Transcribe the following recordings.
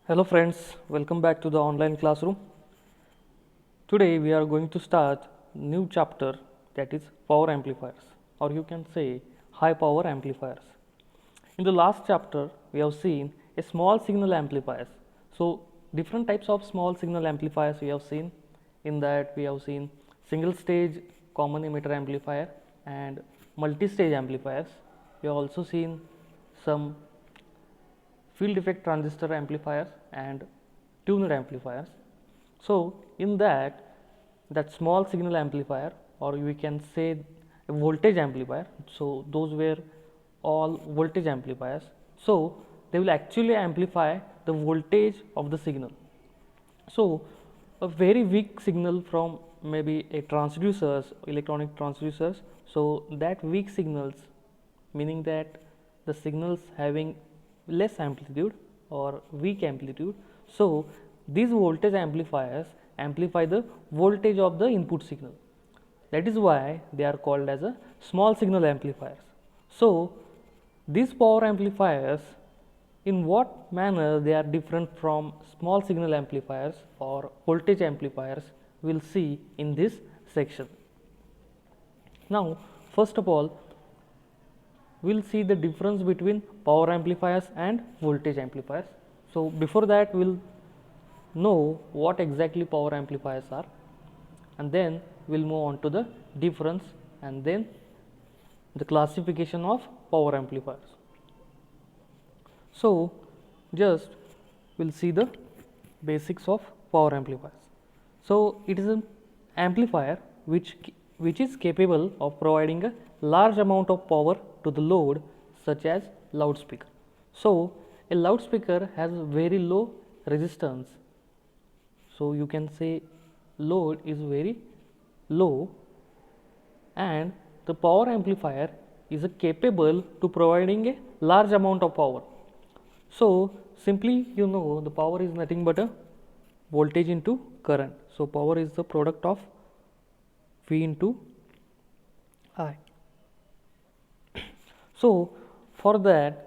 Hello friends, welcome back to the online classroom. Today we are going to start new chapter, that is power amplifiers, or you can say high power amplifiers. In the last chapter we have seen a small signal amplifiers. So different types of small signal amplifiers we have seen. In that we have seen single stage common emitter amplifier and multi-stage amplifiers. We have also seen some field effect transistor amplifiers and tuned amplifiers. So in that small signal amplifier, or we can say a voltage amplifier, so those were all voltage amplifiers. So they will actually amplify the voltage of the signal. So a very weak signal from maybe a transducers, electronic transducers, so that weak signals, meaning that the signals having less amplitude or weak amplitude, so these voltage amplifiers amplify the voltage of the input signal. That is why they are called as a small signal amplifiers. So these power amplifiers, in what manner they are different from small signal amplifiers or voltage amplifiers, we will see in this section. Now first of all, we will see the difference between power amplifiers and voltage amplifiers. So before that we will know what exactly power amplifiers are, and then we will move on to the difference and then the classification of power amplifiers. So just we will see the basics of power amplifiers. So it is an amplifier which is capable of providing a large amount of power to the load, such as loudspeaker. So a loudspeaker has very low resistance, so you can say load is very low, and the power amplifier is capable to providing a large amount of power. So simply the power is nothing but a voltage into current. So power is the product of V into I. So for that,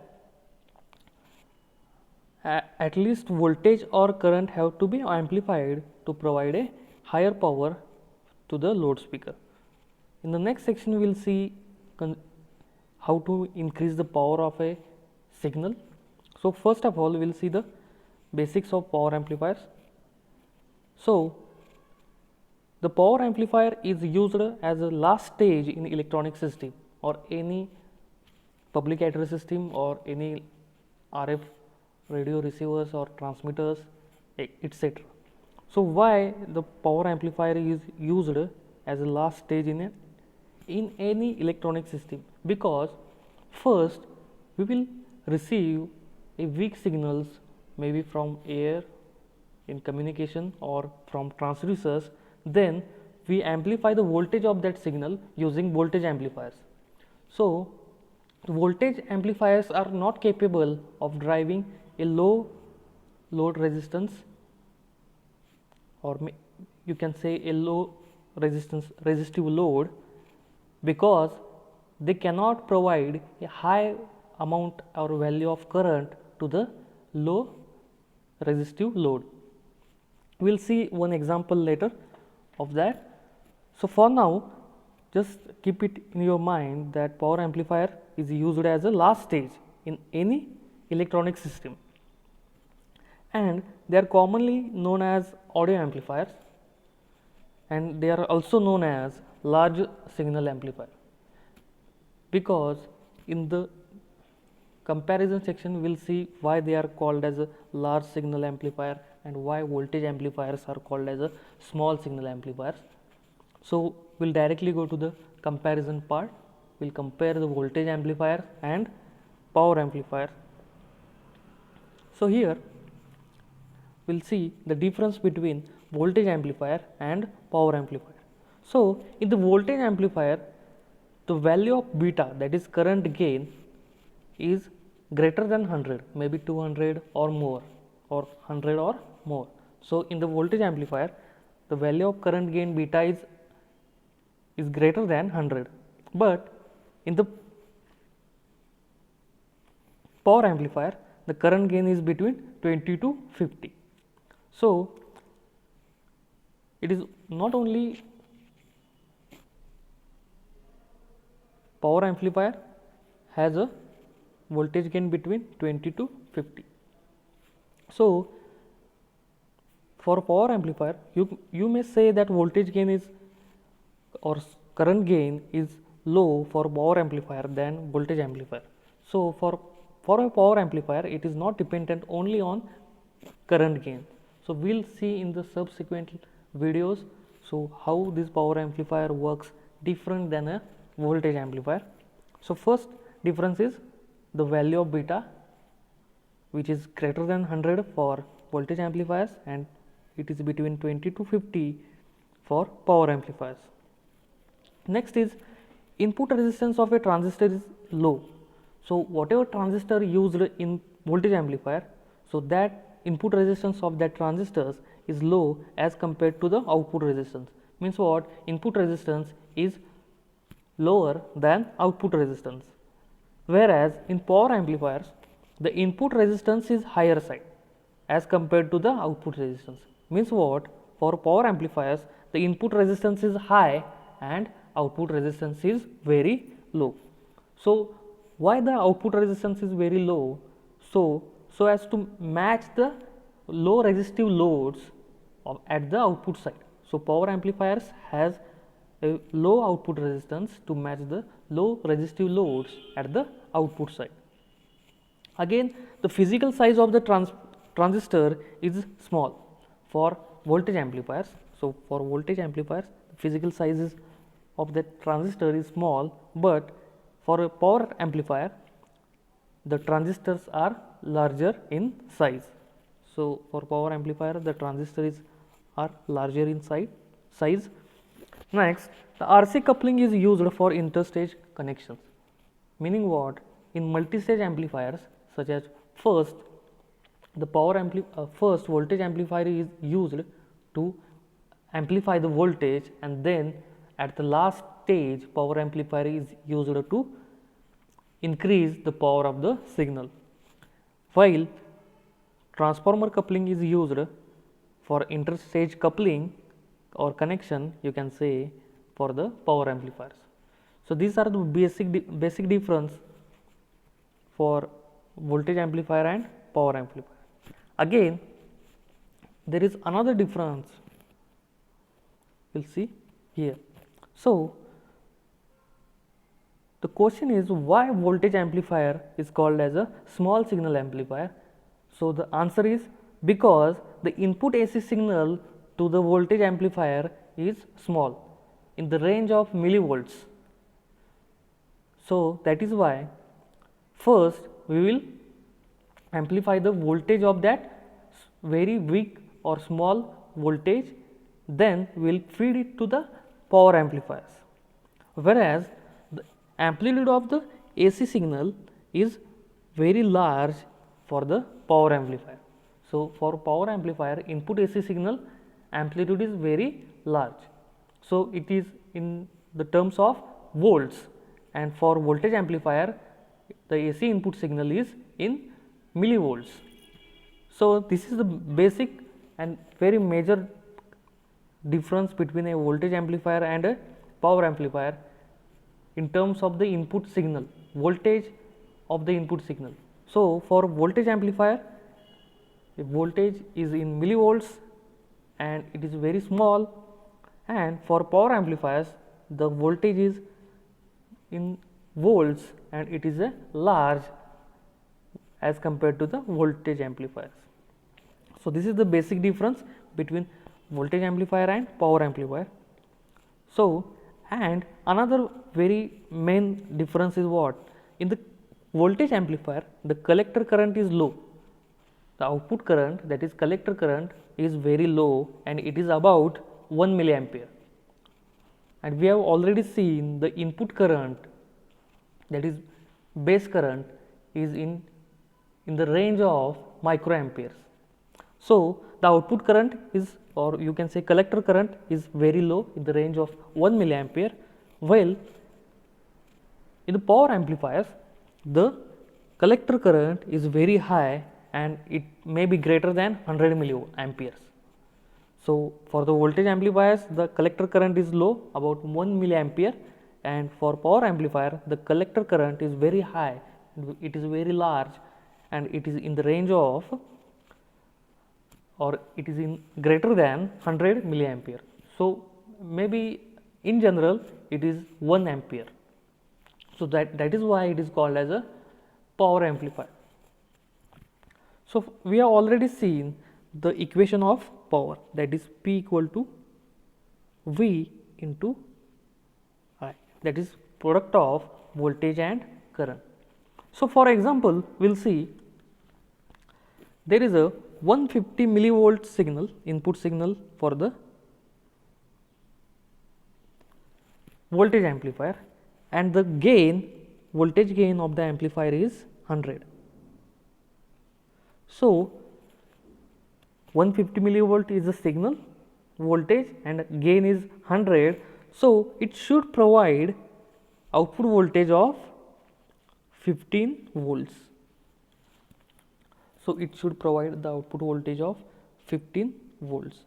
at least voltage or current have to be amplified to provide a higher power to the loudspeaker. In the next section we will see how to increase the power of a signal. So first of all we will see the basics of power amplifiers. So the power amplifier is used as a last stage in electronic system or any public address system or any RF radio receivers or transmitters, etc. So why the power amplifier is used as a last stage in any electronic system? Because first we will receive a weak signals, maybe from air in communication or from transducers, then we amplify the voltage of that signal using voltage amplifiers. So voltage amplifiers are not capable of driving a low load resistance, or you can say a low resistive load, because they cannot provide a high amount or value of current to the low resistive load. We will see one example later of that. So for now, just keep it in your mind that power amplifier is used as a last stage in any electronic system, and they are commonly known as audio amplifiers, and they are also known as large signal amplifier, because in the comparison section we will see why they are called as a large signal amplifier and why voltage amplifiers are called as a small signal amplifiers. So we will directly go to the comparison part. We will compare the voltage amplifier and power amplifier. So here we will see the difference between voltage amplifier and power amplifier. So in the voltage amplifier, the value of beta, that is current gain, is greater than 100, maybe 200 or more, or 100 or more. So in the voltage amplifier, the value of current gain beta is greater than 100, but in the power amplifier the current gain is between 20 to 50. So, it is not only power amplifier has a voltage gain between 20 to 50. So, for power amplifier you may say that voltage gain is or current gain is low for power amplifier than voltage amplifier. So, for a power amplifier it is not dependent only on current gain. So, we will see in the subsequent videos so how this power amplifier works different than a voltage amplifier. So, first difference is the value of beta, which is greater than 100 for voltage amplifiers and it is between 20 to 50 for power amplifiers. Next is input resistance of a transistor is low. So, whatever transistor used in voltage amplifier, so that input resistance of that transistors is low as compared to the output resistance. Means what? Input resistance is lower than output resistance, whereas in power amplifiers the input resistance is higher side as compared to the output resistance. Means what? For power amplifiers the input resistance is high and output resistance is very low. So, why the output resistance is very low? So as to match the low resistive loads at the output side. So, power amplifiers has a low output resistance to match the low resistive loads at the output side. Again, the physical size of the transistor is small for voltage amplifiers. So, for voltage amplifiers the physical size of the transistor is small, but for a power amplifier the transistors are larger in size. So, for power amplifier the transistors are larger in size. Next, the RC coupling is used for interstage connections, meaning what? In multi-stage amplifiers such as first voltage amplifier is used to amplify the voltage, and then at the last stage power amplifier is used to increase the power of the signal, while transformer coupling is used for interstage coupling or connection, you can say, for the power amplifiers. So, these are the basic difference for voltage amplifier and power amplifier. Again, there is another difference we will see here. So, the question is why voltage amplifier is called as a small signal amplifier. So, the answer is because the input AC signal to the voltage amplifier is small in the range of millivolts. So, that is why first we will amplify the voltage of that very weak or small voltage, then we will feed it to the power amplifiers, whereas the amplitude of the AC signal is very large for the power amplifier. So, for power amplifier input AC signal amplitude is very large. So, it is in the terms of volts, and for voltage amplifier the AC input signal is in millivolts. So, this is the basic and very major difference between a voltage amplifier and a power amplifier in terms of the input signal, voltage of the input signal. So, for voltage amplifier the voltage is in millivolts and it is very small, and for power amplifiers the voltage is in volts and it is a large as compared to the voltage amplifiers. So, this is the basic difference between voltage amplifier and power amplifier. So, and another very main difference is what? In the voltage amplifier the collector current is low, the output current, that is collector current, is very low and it is about 1 milliampere, and we have already seen the input current, that is base current, is in the range of microamperes. So, the output current is, or you can say collector current, is very low in the range of 1 milliampere, while in the power amplifiers the collector current is very high and it may be greater than 100 milliamperes. So, for the voltage amplifiers the collector current is low, about 1 milliampere, and for power amplifier the collector current is very high, it is very large and it is in the range of, or it is in greater than 100 milliampere. So, maybe in general it is 1 ampere. So, that is why it is called as a power amplifier. So, we have already seen the equation of power, that is P equal to V into I, that is product of voltage and current. So, for example, we will see there is a 150 millivolt signal, input signal for the voltage amplifier, and the gain, voltage gain of the amplifier is 100. So, 150 millivolt is the signal voltage and gain is 100. So, it should provide output voltage of 15 volts. So, it should provide the output voltage of 15 volts.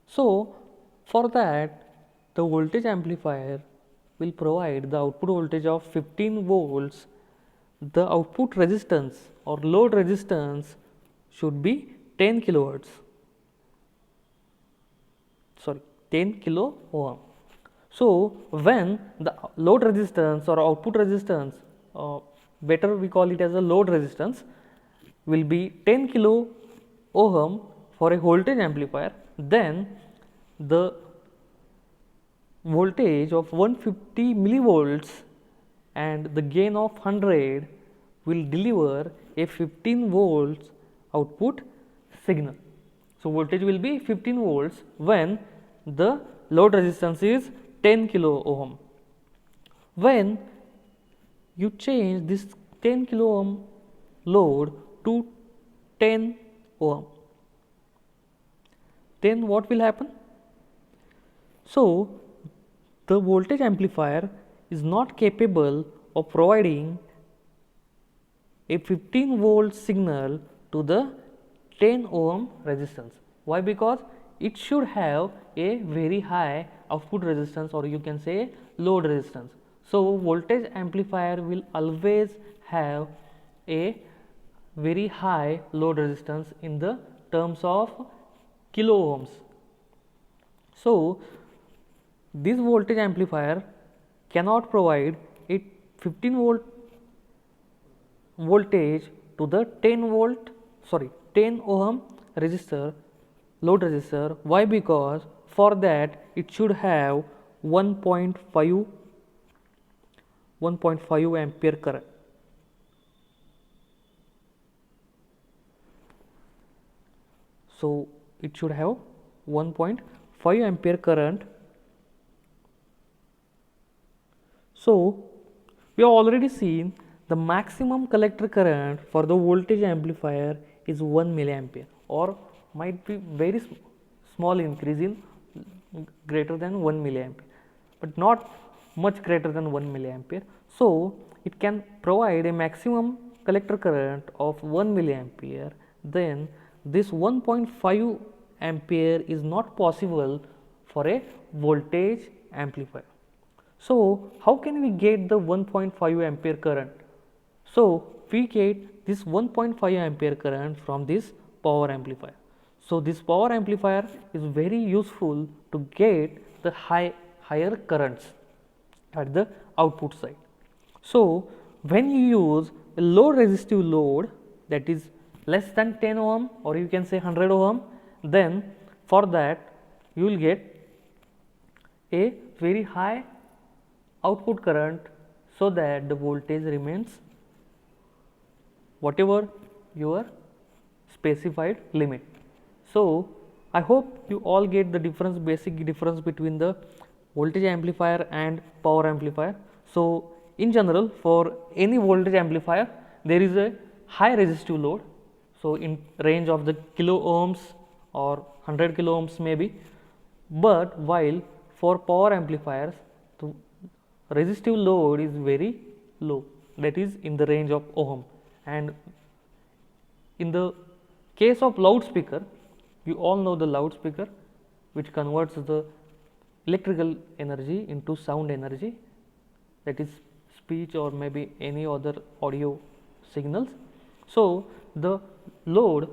So, for that the voltage amplifier will provide the output voltage of 15 volts. The output resistance or load resistance should be 10 kilohertz, 10 kilo ohm. So, when the load resistance or output resistance, better we call it as a load resistance, will be 10 kilo ohm for a voltage amplifier, then the voltage of 150 millivolts and the gain of 100 will deliver a 15 volts output signal. So, voltage will be 15 volts when the load resistance is 10 kilo ohm. When you change this 10 kilo ohm load to 10 ohm, then what will happen? So, the voltage amplifier is not capable of providing a 15 volt signal to the 10 ohm resistance. Why? Because it should have a very high output resistance, or you can say load resistance. So, voltage amplifier will always have a very high load resistance in the terms of kilo ohms. So, this voltage amplifier cannot provide a 15 volt voltage to the 10 ohm resistor, load resistor. Why? Because for that it should have 1.5 ampere current. So, it should have 1.5 ampere current. So, we have already seen the maximum collector current for the voltage amplifier is 1 milliampere, or might be very small increase in greater than 1 milliampere, but not much greater than 1 milliampere. So, it can provide a maximum collector current of 1 milliampere. Then this 1.5 ampere is not possible for a voltage amplifier. So, how can we get the 1.5 ampere current? So, we get this 1.5 ampere current from this power amplifier. So, this power amplifier is very useful to get the higher currents at the output side. So, when you use a low resistive load, that is less than 10 ohm, or you can say 100 ohm, then for that you will get a very high output current, so that the voltage remains whatever your specified limit. So, I hope you all get the difference, basic difference between the voltage amplifier and power amplifier. So, in general, for any voltage amplifier there is a high resistive load, so in range of the kilo ohms or 100 kilo ohms maybe, but while for power amplifiers the resistive load is very low, that is in the range of ohm, And in the case of loudspeaker, you all know the loudspeaker, which converts the electrical energy into sound energy, that is speech or maybe any other audio signals. So the load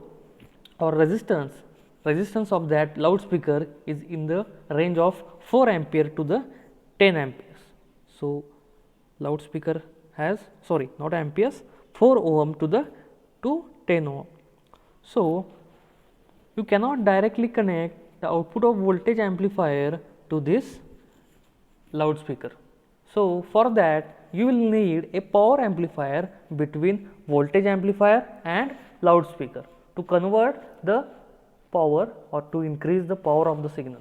or resistance of that loudspeaker is in the range of 4 ampere to the 10 amperes. So loudspeaker has, sorry, not amperes, 4 ohm to the to 10 ohm. So you cannot directly connect the output of voltage amplifier to this loudspeaker. So for that you will need a power amplifier between voltage amplifier and loudspeaker to convert the power or to increase the power of the signal.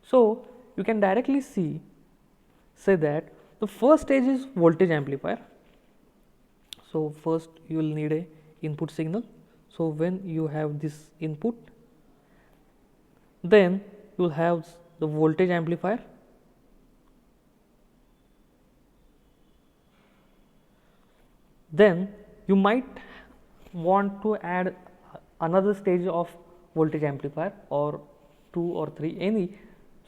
So you can directly say that the first stage is voltage amplifier. So first you will need a input signal. So when you have this input, then you will have the voltage amplifier. Then you might want to add another stage of voltage amplifier, or 2 or 3, any.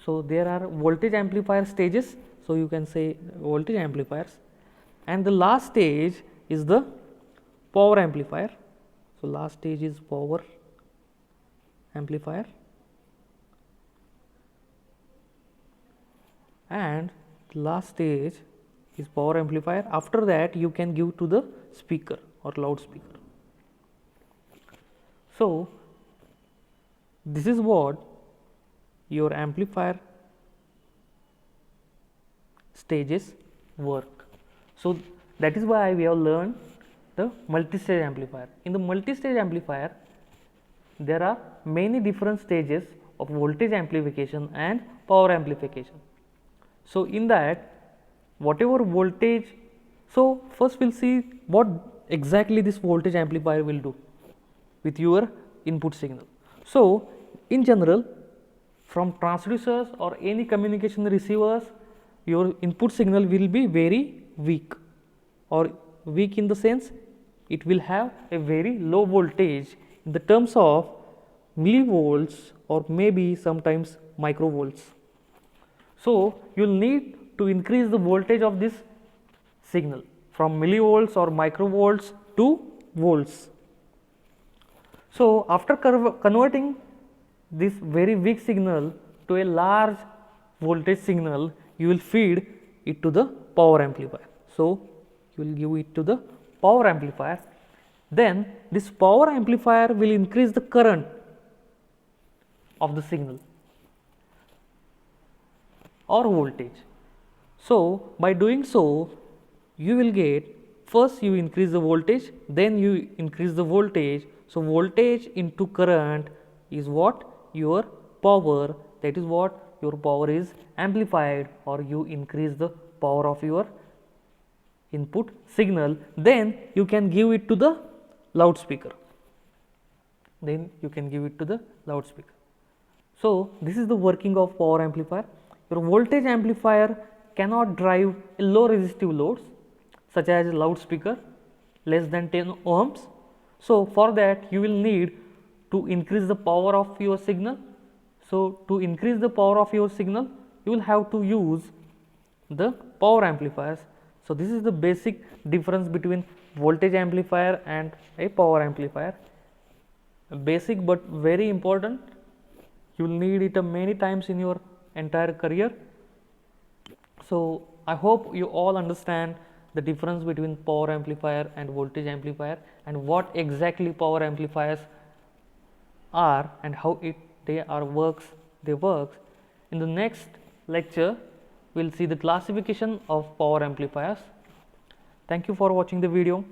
So there are voltage amplifier stages, so you can say voltage amplifiers, and the last stage is the power amplifier. So last stage is power amplifier, and the last stage is power amplifier. After that you can give to the speaker or loudspeaker. So this is what your amplifier stages work. So that is why we have learned the multi-stage amplifier. In the multi-stage amplifier, there are many different stages of voltage amplification and power amplification. So in that, whatever voltage, so first we will see what exactly this voltage amplifier will do with your input signal. So in general, from transducers or any communication receivers, your input signal will be very weak, or weak in the sense it will have a very low voltage in the terms of millivolts or maybe sometimes microvolts. So you will need to increase the voltage of this signal from millivolts or microvolts to volts. So after converting this very weak signal to a large voltage signal, you will feed it to the power amplifier. So you will give it to the power amplifier. Then this power amplifier will increase the current of the signal or voltage. So by doing so, you will get, first you increase the voltage, then you increase the voltage. So voltage into current is what your power, that is what your power is amplified, or you increase the power of your input signal. Then you can give it to the loudspeaker. Then you can give it to the loudspeaker. So this is the working of power amplifier. Your voltage amplifier cannot drive low resistive loads such as loudspeaker less than 10 ohms. So for that you will need to increase the power of your signal. So to increase the power of your signal, you will have to use the power amplifiers. So this is the basic difference between voltage amplifier and a power amplifier. Basic but very important. You will need it many times in your entire career. So I hope you all understand the difference between power amplifier and voltage amplifier, and what exactly power amplifiers are and how they work. In the next lecture, we will see the classification of power amplifiers. Thank you for watching the video.